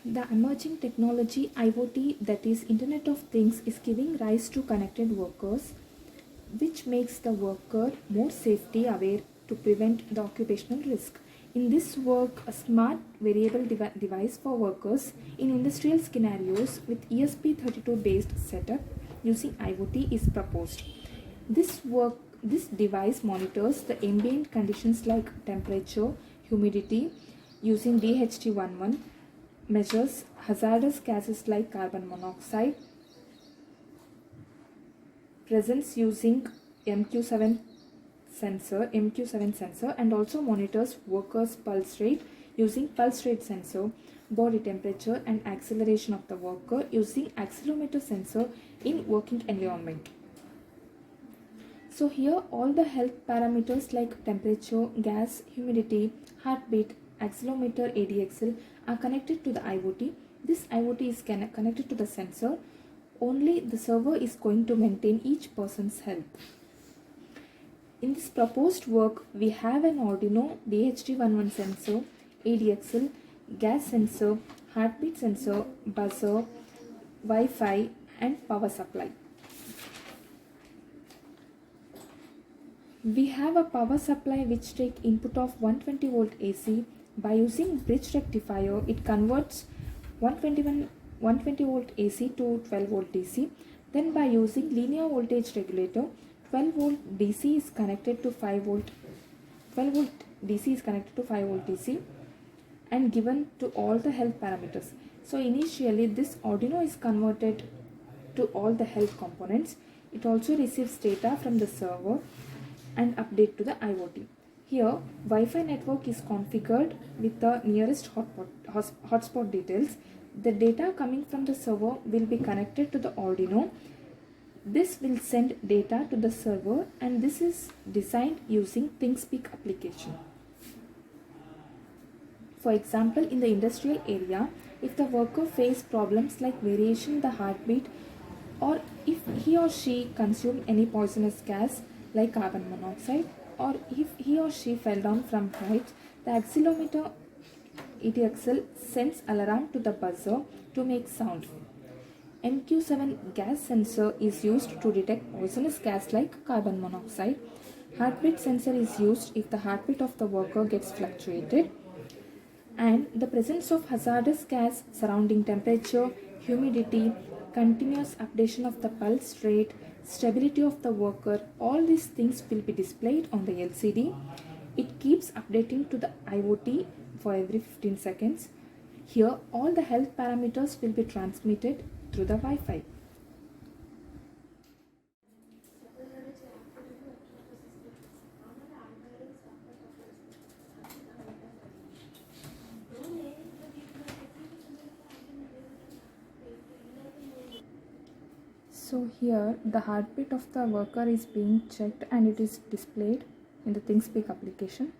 The emerging technology IoT, that is Internet of Things, is giving rise to connected workers, which makes the worker more safety aware to prevent the occupational risk. In this work, a smart variable device for workers in industrial scenarios with ESP32 based setup using IoT is proposed. This device monitors the ambient conditions like temperature, humidity using DHT11, measures hazardous gases like carbon monoxide, presence using MQ7 sensor, and also monitors workers' pulse rate using pulse rate sensor, body temperature and acceleration of the worker using accelerometer sensor in working environment. So here all the health parameters like temperature, gas, humidity, heartbeat, accelerometer, ADXL are connected to the IoT. This IoT is connected to the sensor. Only the server is going to maintain each person's health. In this proposed work, we have an Arduino DHT11 sensor, ADXL, gas sensor, heartbeat sensor, buzzer, Wi-Fi and power supply. We have a power supply which take input of 120 volt AC. By using bridge rectifier, it converts 120 volt AC to 12 volt DC. Then by using linear voltage regulator, 12 volt DC is connected to 5 volt. 12 volt DC is connected to 5 volt DC and given to all the health parameters. So initially this Arduino is converted to all the health components. It also receives data from the server and update to the IoT. Here Wi-Fi network is configured with the nearest hotspot details. The data coming from the server will be connected to the Arduino. This will send data to the server, and this is designed using ThingSpeak application. For example, in the industrial area, if the worker face problems like variation in the heartbeat, or if he or she consumed any poisonous gas like carbon monoxide, or if he or she fell down from height, the accelerometer ADXL sends alarm to the buzzer to make sound. MQ7 gas sensor is used to detect poisonous gas like carbon monoxide. Heartbeat sensor is used if the heartbeat of the worker gets fluctuated. And the presence of hazardous gas, surrounding temperature, humidity, continuous updation of the pulse rate, stability of the worker, all these things will be displayed on the LCD. It keeps updating to the IoT for every 15 seconds. Here all the health parameters will be transmitted through the Wi-Fi. So here the heartbeat of the worker is being checked and it is displayed in the ThingSpeak application.